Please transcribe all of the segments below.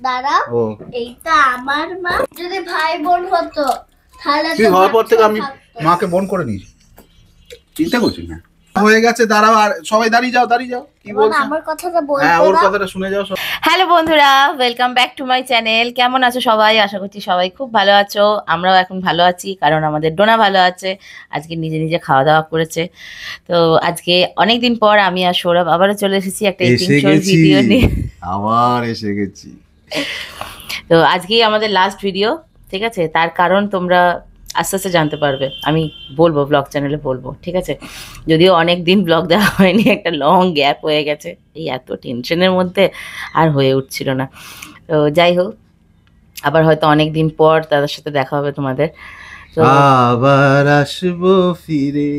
দাঁড়াও, ও এইটা আমার মা। যদি ভাই বোন হতো তাহলে তুই তো হওয়ার পর থেকে আমি থাকতো। মাকে বোন করে নিয়েছি, চিন্তা করছি না। হয়ে গেছে, দাঁড়াও। আর সবাই দাঁড়িয়ে যাও, দাঁড়িয়ে যাও। কি এবার বলছো? আমার কথাটা হ্যাঁ, বলতে ওর দাও। কথাটা শুনে যাও। হ্যালো বন্ধুরা, welcome back to my channel. কেমন আছো সবাই? আশা করছি সবাই খুব ভালো আছো। আমরাও এখন ভালো আছি, কারণ আমাদের ডোনা ভালো আছে। আজকে নিজে নিজে খাওয়া দাওয়া করেছে। তো আজকে অনেক দিন পর আমি আর সৌরভ আবারও চলে এসেছি একটা ইটিং এসে শোর গেছি, ভিডিও নিয়ে। আবার এসে গেছি। তো আজকেই আমাদের লাস্ট ভিডিও, ঠিক আছে? তার কারণ তোমরা আস্তে আস্তে জানতে পারবে, আমি বলবো, ব্লগ চ্যানেলে বলবো, ঠিক আছে? যদিও অনেক দিন ব্লগ দেওয়া হয়নি, একটা লং গ্যাপ হয়ে গেছে এই এত টেনশনের মধ্যে, আর হয়ে উঠছিল না। তো যাই হোক, আবার হয়তো অনেক দিন পর তাদের সাথে দেখা হবে তোমাদের। তো আবার আসবো ফিরে।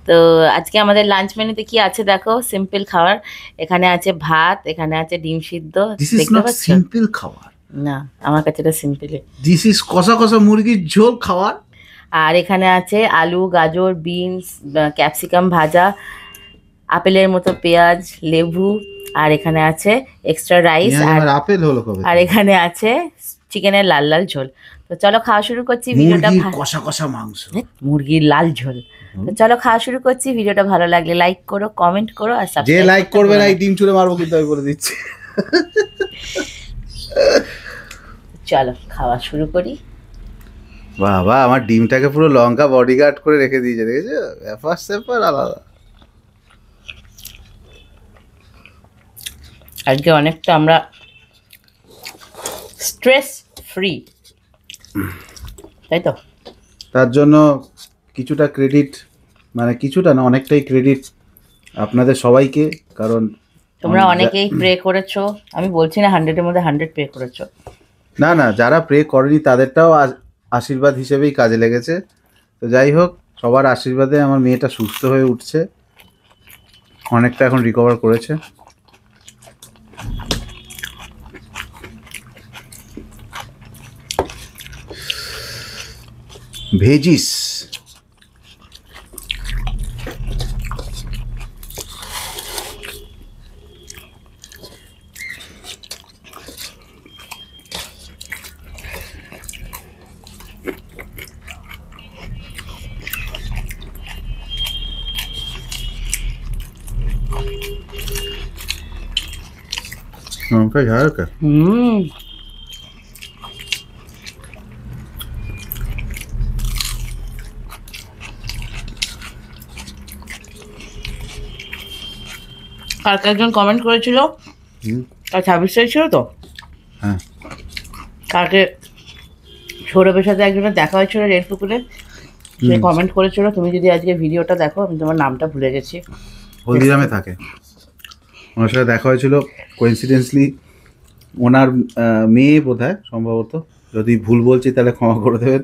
তো আজকে আমাদের লাঞ্চ মেনুতে কি আছে দেখো, সিম্পল খাবার। এখানে আছে ভাত, এখানে আছে ডিম সিদ্ধ। দিস ইজ দেখতে নট পাচ্ছ? সিম্পল খাবার, না, আমার কাছে এটা সিম্পলই। দিস ইজ কষা কষা মুরগির ঝোল খাবার। আর এখানে আছে আলু, গাজর, বিনস, ক্যাপসিকাম ভাজা, আপেলের মতো পেঁয়াজ, লেবু, আর এখানে আছে এক্সট্রা রাইস, আর আপেল হলো কবে? আর এখানে আছে চিকেনের লাল লাল ঝোল। তো চলো খাওয়া শুরু করছি। ভিডিওটা মুরগির কষা কষা মাংস, মুরগির লাল ঝোল। তো চলো খাওয়া শুরু করছি। ভিডিওটা ভালো লাগলে লাইক করো, কমেন্ট করো, আর যে সাবস্ক্রাইব লাইক করবে না এই ডিম চুড়ে মারবো, কিন্তু আমি বলে দিচ্ছি। চলো খাওয়া শুরু করি। বাবা, আমার ডিমটাকে পুরো লঙ্কা বডিগার্ড করে রেখে দিয়েছে, দেখেছো? ব্যাপার স্যাপার আলাদা। আজকে অনেকটা আমরা স্ট্রেস ফ্রি, তাই তো? তার জন্য কিছুটা ক্রেডিট, মানে কিছুটা না, অনেকটাই ক্রেডিট আপনাদের সবাইকে, কারণ তোমরা অনেকেই প্রে করেছো। আমি বলছি না 100-এর মধ্যে 100 প্রে করেছো। না না, যারা প্রে করেনি তাদেরটাও আশীর্বাদ হিসেবেই কাজে লেগেছে। তো যাই হোক, সবার আশীর্বাদে আমার মেয়েটা সুস্থ হয়ে উঠছে, অনেকটা এখন রিকভার করেছে। ভেজিস লঙ্কা ঝাল কা কালকে একজন কমেন্ট করেছিল, আর 26 তারিখ ছিল তো, হ্যাঁ, কালকে সৌরভের সাথে একজনের দেখা হয়েছিল রেড পুকুরে। সে কমেন্ট করেছিল, তুমি যদি আজকে ভিডিওটা দেখো, আমি তোমার নামটা ভুলে গেছি। হলদিরামে থাকে, ওনার সাথে দেখা হয়েছিল কোইন্সিডেন্সলি। ওনার মেয়ে বোধহয়, সম্ভবত, যদি ভুল বলছি তাহলে ক্ষমা করে দেবেন।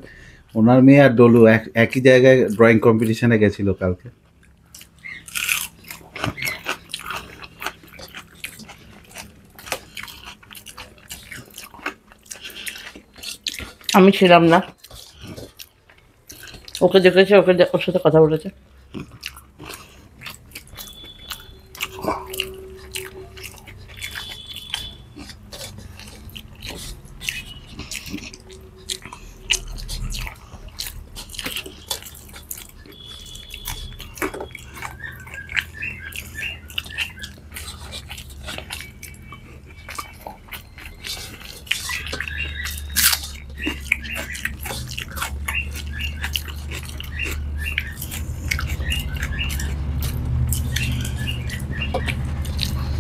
ওনার মেয়ে আর ডলু একই জায়গায় ড্রয়িং কম্পিটিশনে গেছিল কালকে। আমি ছিলাম না, ওকে দেখেছে, ওর সাথে কথা বলেছে।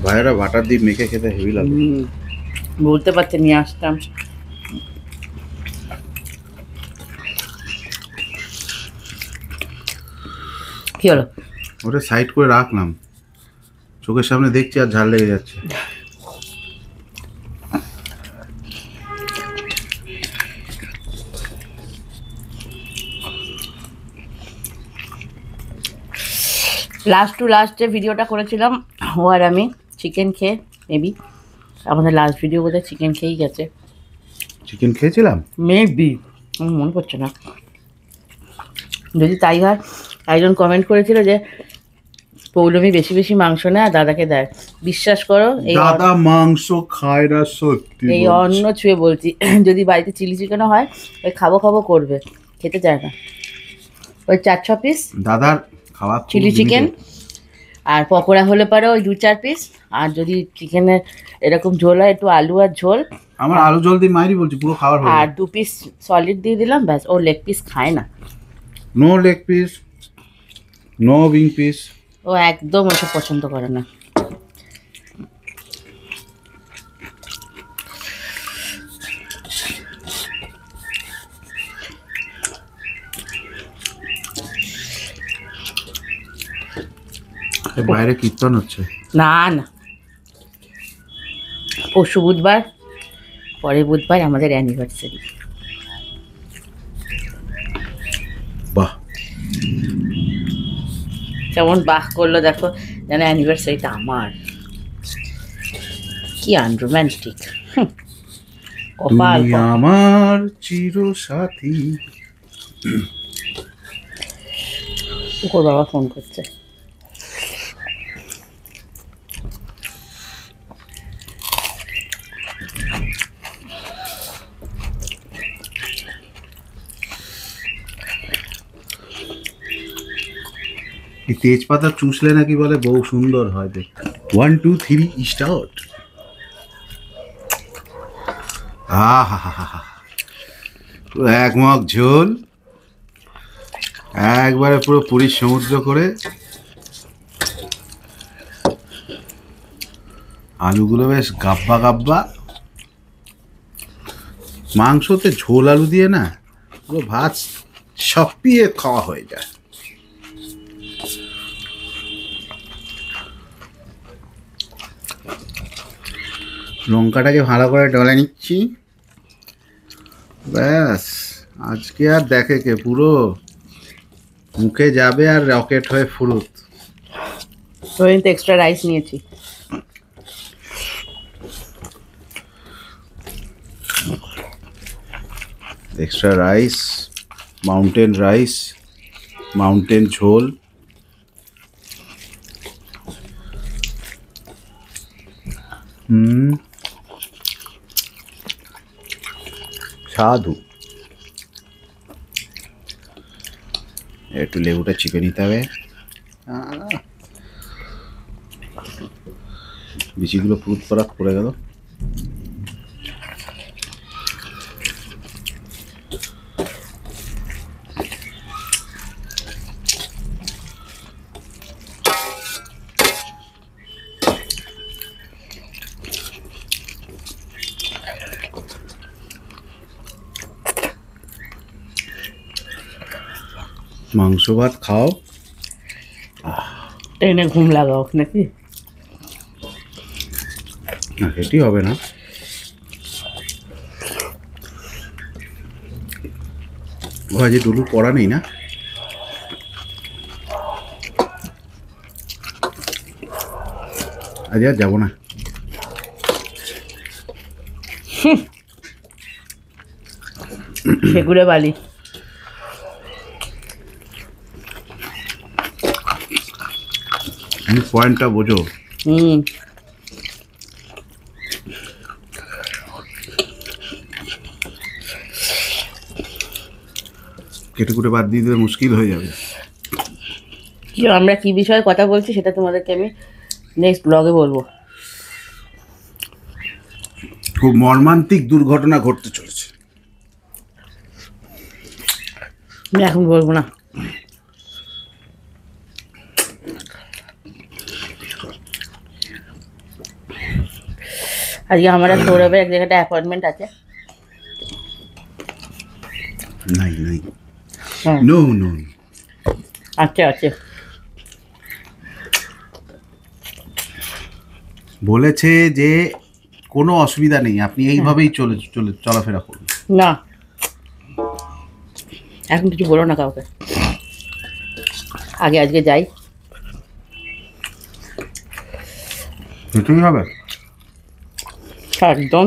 ভাইয়েরা বাটার দিয়ে মেখে খেতে হেভি লাগে। বলতে পারতে নিয়ে আসতাম। কি হলো? ওটা সাইড করে রাখলাম, চোখের সামনে দেখছি আর ঝাল লেগে যাচ্ছে। লাস্ট টু লাস্ট যে ভিডিওটা করেছিলাম, ও আর আমি চিকেন খেয়ে, মেবি আমাদের লাস্ট ভিডিও বোধহয় চিকেন খেয়েই গেছে। চিকেন খেয়েছিলাম মেবি, আমার মনে পড়ছে না। যদি তাই হয়, একজন কমেন্ট করেছিল যে পৌলমী বেশি বেশি মাংস নেয় আর দাদাকে দেয়। বিশ্বাস করো এই দাদা মাংস খায় না, সত্যি এই বলছি। অন্ন ছুঁয়ে বলছি, যদি বাড়িতে চিলি চিকেনও হয় ওই খাবো খাবো করবে, খেতে চায় না। ওই 4-6 পিস দাদার খাওয়া খুব চিলি চিকেন, limited। আর পকোড়া হলে পরে ওই 2-4 পিস, আর যদি চিকেনের এরকম ঝোল হয় একটু আলু আর ঝোল, আমার আলু জল দিয়ে মাইরি বলছি, পুরো খাওয়ার হয়ে আর 2 পিস সলিড দিয়ে দিলাম, ব্যাস। ও লেগ পিস খায় না, no leg piece, no wing piece. ও একদম ওসব পছন্দ করে না। বাইরে কীর্তন হচ্ছে। না না, পরশু বুধবার, পরের বুধবার আমাদের অ্যানিভার্সারি। বাহ, কেমন বাহ করলো দেখো, যেন অ্যানিভার্সারিটা আমার। কি আনরোম্যান্টিক, কপাল। তুমি আমার চির সাথী। ওর বাবা ফোন করছে। এই তেজপাতা চুষলে নাকি বলে বউ সুন্দর হয় দেখতে। 1 2 3 স্টার্ট। আহা, এক মগ ঝোল, একবারে পুরো পুরীর সমুদ্র করে। আলুগুলো বেশ গাব্বা গাব্বা, মাংসতে ঝোল আলু দিয়ে না পুরো ভাত সপিয়ে খাওয়া হয়ে যায়। লঙ্কাটাকে ভালো করে ডলে নিচ্ছি, ব্যাস। আজকে আর দেখে কে, পুরো মুখে যাবে আর রকেট হয়ে ফুরুত। ওই তো এক্সট্রা রাইস নিয়েছি। এক্সট্রা রাইস, মাউন্টেন ঝোল। সাধু। একটু লেবুটা চিপে নিতে হবে, বিচিগুলো পুরুত পরাত পড়ে গেল। মাংস ভাত খাও, ট্রেনে ঘুম লাগাও নাকি? না সেটি হবে না। ও আজ ডুলুর পড়া নেই না? আজ আর যাবো না। সেগুড়ে বালি। পয়েন্টটা বোঝো। কেটে কুটে বাদ দিয়ে দিলে মুশকিল হয়ে যাবে। আমরা কি বিষয়ে কথা বলছি সেটা তোমাদেরকে আমি নেক্সট ব্লগে বলবো। খুব মর্মান্তিক দুর্ঘটনা ঘটতে চলেছে। আমি এখন বলবো না। আজকে আমার আর সৌরভের এক জায়গাটা অ্যাপয়েন্টমেন্ট আছে। নাই হ্যাঁ, নো নো, আছে। বলেছে যে কোনো অসুবিধা নেই, আপনি এইভাবেই চলাফেরা করুন। না, এখন কিছু বলো না কাউকে, আজকে যাই। সেটাই হবে, একদম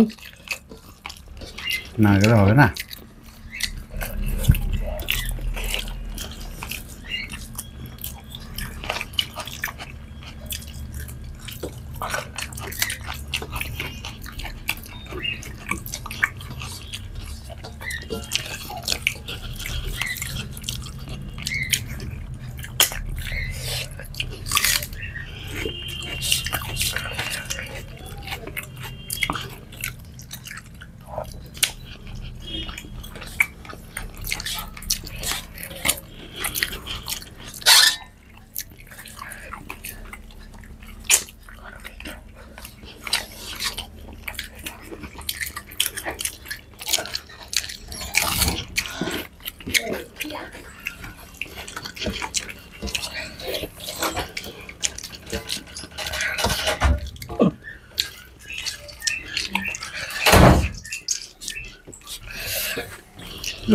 না গেলে হবে না।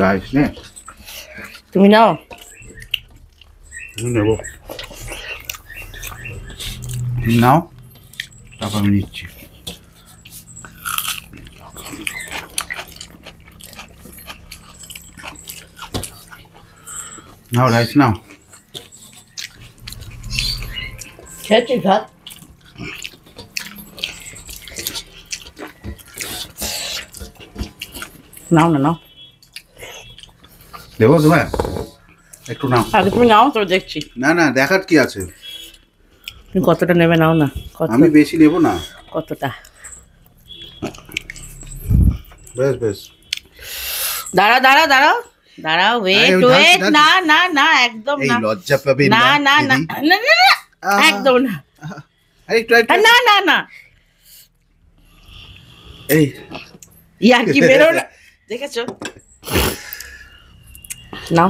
রাইস নে, তুমি নাও। আমি নেবো। তুমি নাও, তারপর আমি নিচ্ছি। নাও রাইস নাও। খেয়েছি ভাত। নাও না নাও, দেবো তোমায়? একটু নাও। আগে তুমি নাও তো দেখছি না না, দেখার কি আছে? তুমি কতটা নেবে, নাও না। কত? আমি বেশি নেবো না। কতটা? বেশ বেশ। দাঁড়াও দাঁড়াও দাঁড়াও দাঁড়াও, ওয়েট আরে, ওই ওয়েট, ঢালছি, না না না একদম এই না। লজ্জা পাবে না না না দিদি। না না না, আহা। একদম না। আরে একটু একটু। না না না, এই ইয়ার কি বেরো না, দেখেছো? নাও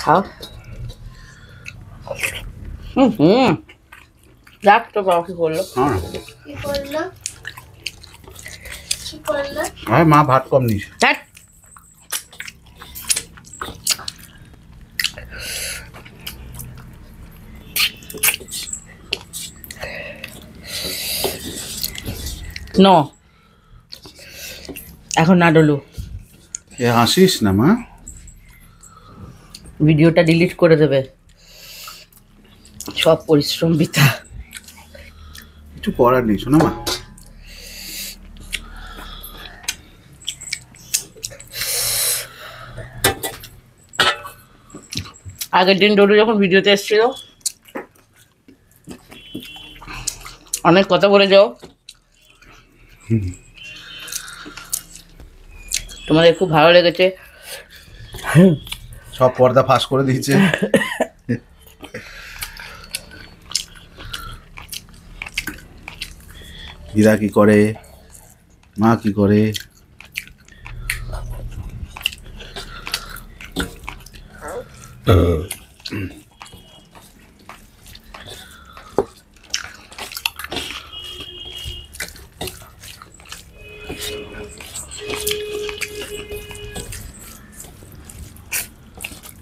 খাও। হুম, দেখ তো বাবা কি করলো। হ্যাঁ, কি করলো? কি করলো? আরে মা ভাত কম নিস। দেখ নো, এখন না ডলু, এ হাসিস না মা। ভিডিওটা ডিলিট করে দেবে, সব পরিশ্রম বৃথা। কিছু করার নেই, শোনো মা। আগের দিন ডলু যখন ভিডিওতে এসেছিল অনেক কথা বলে যাও, তোমাদের খুব ভালো লেগেছে। সব পর্দা ফাঁস করে দিয়েছে। দিদা কি করে, মা কি করে।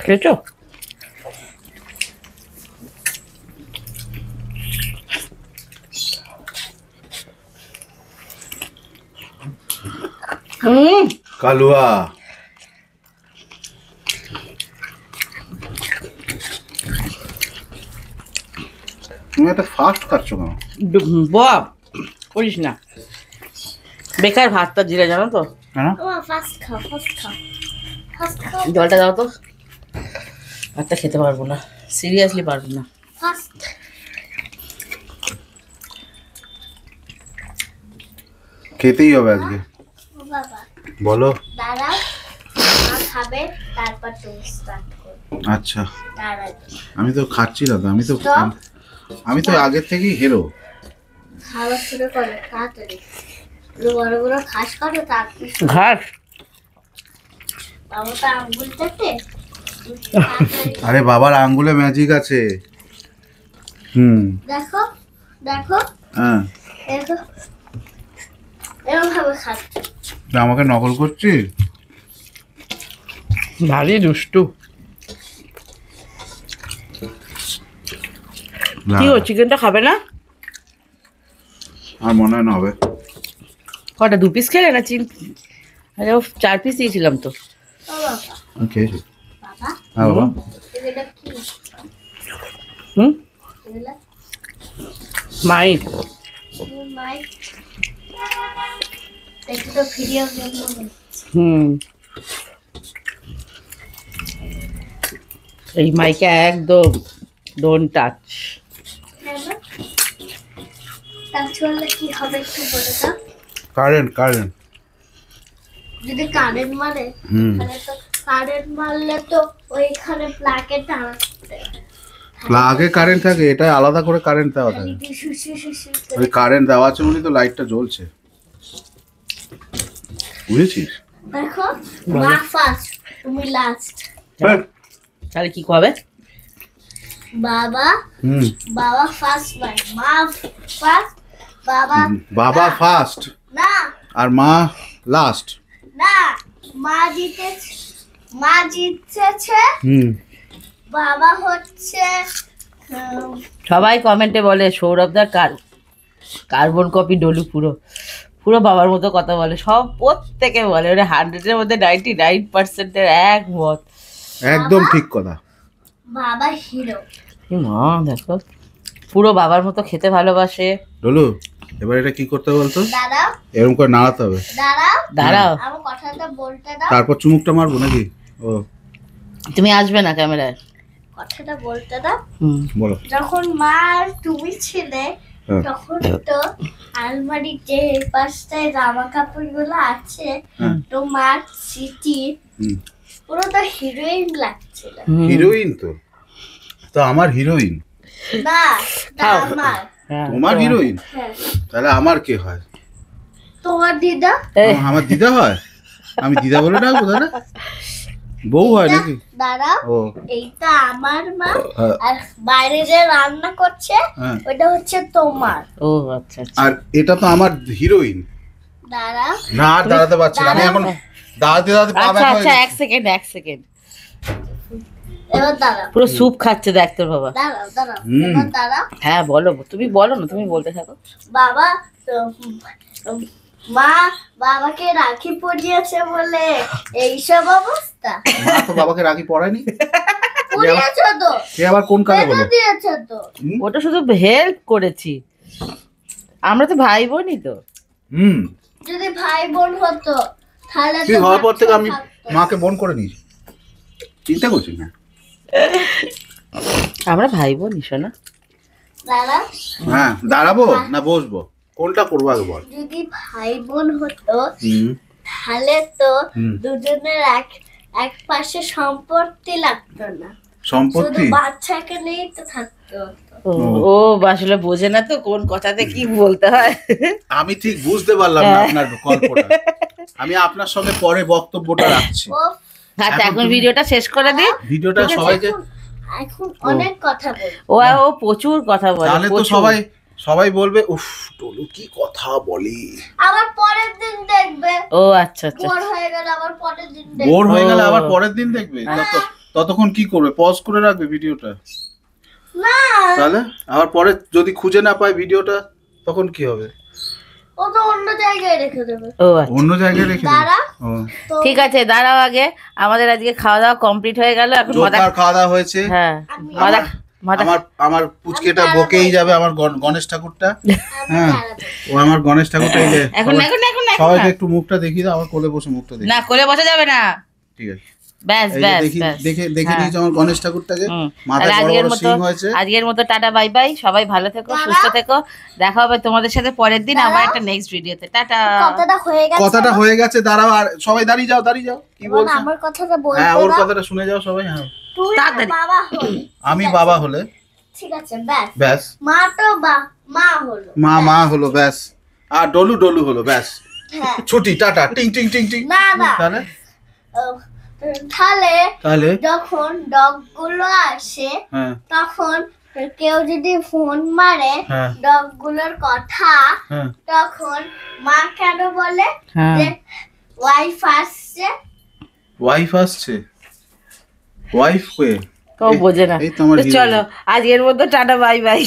খেয়েছো? কালুয়া তুমি এত ফাস্ট খাচ্ছ কেন? বাপ করিস না, বেকার ভাতটা জিরে, জানো তো। কেন? ফার্স্ট খাও, ফার্স্ট খাও, ফার্স্ট খাও, জলটা দাও তো, ভাতটা খেতে পারবো না, সিরিয়াসলি পারবো না। ফার্স্ট। খেতেই হবে আজকে। ও বাবা, বলো। দাঁড়াও, মা খাবে, তারপর তুমি স্টার্ট করবে। আচ্ছা, তার আগে আমি তো খাচ্ছি না তো। Stop. আমি তো আগের থেকেই হিরো। খাওয়া শুরু করো তাড়াতাড়ি। বড় বড় খাস করো, তারপর ঘাস বাবাটা আঙ্গুলটাতে আরে বাবার আঙ্গুলে ম্যাজিক আছে। দেখো, দেখো, হ্যাঁ, দেখো, এরকম ভাবে খাচ্ছে। আমাকে নকল করছি। ভারী দুষ্টু। কি ও চিকেনটা খাবে না? আর মনে হয় না হবে। কটা, 2 পিস খেলে না? আরে ও 4 পিস দিয়েছিলাম তো। ও বাবা, ওকে। বাবা, হ্যাঁ বাবা। এগুলো কি? হুম, এগুলো মাই মাই, দেখি তো ভিডিও গেম। হুম, এই মাইকে একদম ডোন্ট টাচ। টাচ করলে কি হবে একটু বলে দাও। কারেন্ট যদি কারেন্ট মারে তাহলে তো কারেন্ট মারলে তো ওইখানে প্লাগে টানতে প্লাগে কারেন্ট থাকে, এটা আলাদা করে কারেন্ট দেওয়া থাকে। ওই কারেন্ট দেওয়া আছে বলেই তো লাইটটা জ্বলছে, বুঝেছিস? দেখো মা ফার্স্ট, তুমি লাস্ট। তাহলে কি হবে? বাবা হুম, বাবা ফার্স্ট, মা ফার্স্ট, বাবা ফার্স্ট না আর মা লাস্ট। না, মা জিতেছে, হুম, বাবা হচ্ছে সবাই কমেন্টে বলে সৌরভদার কার্বন কপি ডলু, পুরো পুরো বাবার মতো কথা বলে, সব প্রত্যেকে বলে, ওটা 100-এর মধ্যে 99%-এর একমত। একদম ঠিক কথা। বাবা হিরো। মা দেখো পুরো বাবার মতো খেতে ভালোবাসে। ডলু, এবার এটা কি করতে হবে বলতো? দাঁড়াও এরকম করে নাড়াতে হবে, দাঁড়াও, আমার কথাটা বলতে দাও, তারপর চুমুকটা মারবো নাকি? ও তুমি আসবে না ক্যামেরায়? কথাটা বলতে দাও। বলো। যখন মা আর তুমি ছিলে হ্যাঁ। তখন তো আলমারির যে এই পাশটায় জামা কাপড় গুলো আছে, তো মার সিটি হুম। পুরো তো হিরোইন লাগছিল। হিরোইন তো আমার হিরোইন, না খাও। আমার, তোমার হিরোইন, হ্যাঁ তাহলে আমার কে হয়? তোমার দিদা। আমার দিদা হয়? আমি দিদা বলে ডাকবো তাহলে? বউ হয় নাকি? দাঁড়াও, ও এইটা আমার মা, হ্যাঁ, আর বাইরে যে রান্না করছে হ্যাঁ। ওটা হচ্ছে তোমার। ও আচ্ছা আচ্ছা। আর এটা তো আমার হিরোইন। দাঁড়াও, না আর দাঁড়াতে পারছি না, আমি এখন দাঁড়াতে পা আচ্ছা ব্যথা হয়ে আচ্ছা, গেছে। এক সেকেন্ড। এবার দাঁড়াও, পুরো স্যুপ খাচ্ছে দেখ তোর বাবা। দাঁড়াও হুম। এবার দাঁড়াও। হ্যাঁ বলো, তুমি বলো না, তুমি বলতে থাকো। বাবা তো মা বাবাকে রাখি পরিয়েছে বলে এইসব অবস্থা। মা তো বাবাকে রাখি পড়ায়নি। পরিয়েছো তো, সে আবার কোন কালে বলো? দিয়েছো তো। ওটা শুধু হেল্প করেছি, আমরা তো ভাই বোনই তো। হুম, যদি ভাই বোন হতো তাহলে তুই তো হওয়ার পর থেকে বাচ্চা আমি থাকতো। মাকে বোন করে নিয়েছি, চিন্তা করছি না। আমরা ভাই বোন শোনা। দাঁড়া, হ্যাঁ, দাঁড়াবো না বসবো, কোনটা করবো আগে বল। যদি ভাই বোন হতো হুম, তাহলে তো হুম। দুজনের এক পাশে সম্পত্তি লাগতো না, শুধু সম্পত্তি? বাচ্চাকে নিয়েই তো থাকতো। ও আসলে বোঝে না তো কোন কথাতে কি বলতে হয়। আমি ঠিক বুঝতে পারলাম না আপনার গল্পটা। আমি আপনার সঙ্গে পরে বক্তব্যটা রাখছি। ও আচ্ছা এখন এখন তুমি- ভিডিওটা শেষ করে দিই। ভিডিওটা ঠিক আছে। সবাইকে, এখন অনেক কথা বল। ও প্রচুর কথা বলে, তাহলে তো প্রচুর। সবাই বলবে উফ টলু কি কথা বলে। আবার পরের দিন দেখবে ও আচ্ছা আচ্ছা। বোর হয়ে গেল, আবার পরের দিন দেখবে। বোর হয়ে গেলে ও। আবার পরের দিন দেখবে, ততক্ষণ কি করবে? পজ করে রাখবে ভিডিওটা, না তাহলে আবার পরে যদি খুঁজে না পায় ভিডিওটা তখন কি হবে? ও তো অন্য জায়গায় রেখে দেবে। ও আচ্ছা অন্য জায়গায় রেখে দেবে। দাঁড়া, ও, তো ঠিক আছে, দাঁড়াও আগে। আমাদের আজকে খাওয়া দাওয়া কমপ্লিট হয়ে গেল, এখন মাদা। জোরদার খাওয়া দাওয়া হয়েছে। হ্যাঁ আমি- মাদা মাদা। আমার পুচকেটা আমি বকেই যাবে, আমার গণেশ ঠাকুরটা। আমি হ্যাঁ। দাঁড়াবো। ও আমার গণেশ ঠাকুরটা এই যে, এখন সবাই- এখন এখন এখন সবাইকে না। একটু মুখটা দেখিয়ে দাও, আমার কোলে বসে মুখটা দেখি। না কোলে বসা যাবে না। ঠিক আছে, ব্যাস এই যে ব্যাস দেখি, ব্যাস। দেখে হ্যাঁ। নিয়েছো আমার গণেশ ঠাকুরটাকে, হুম। মাথায় তাহলে বড় আজকের বড় মতো সিং হয়েছে। আজকের মতো টাটা বাই বাই, সবাই ভালো থেকো, দাঁড়াও। সুস্থ থেকো। দেখা হবে তোমাদের সাথে পরের দিন আবার দাঁড়াও। একটা নেক্সট ভিডিওতে। টাটা। কথাটা হয়ে গেছে। কথাটা হয়ে গেছে, দাঁড়াও, আর সবাই দাঁড়িয়ে যাও কি এবার বলছো? আমার কথাটা বলতে হ্যাঁ, ওর দাও। কথাটা শুনে যাও সবাই। হ্যাঁ, তুই না তাড়াতাড়ি। বাবা হলি, আমি বাবা হলে ঠিক আছে ব্যাস। ব্যাস, মা তো মা হলো, মা হলো ব্যাস, আর ডলু হলো ব্যাস, হ্যাঁ। ছুটি, টাটা, টিং টিং টিং টিং। না না, তাহলে তাহলে যখন ডগ গুলো আসে হ্যাঁ, তখন কেউ যদি ফোন মারে হ্যাঁ, ডগ গুলোর কথা, হ্যাঁ। তখন মা কেন বলে হ্যাঁ। যে ওয়াইফ আসছে? ওয়াইফ আসছে, ওয়াইফ কে? কেউ বোঝে না। এই তো আমার তো hero। চলো আজকের মতো টাটা বাই বাই।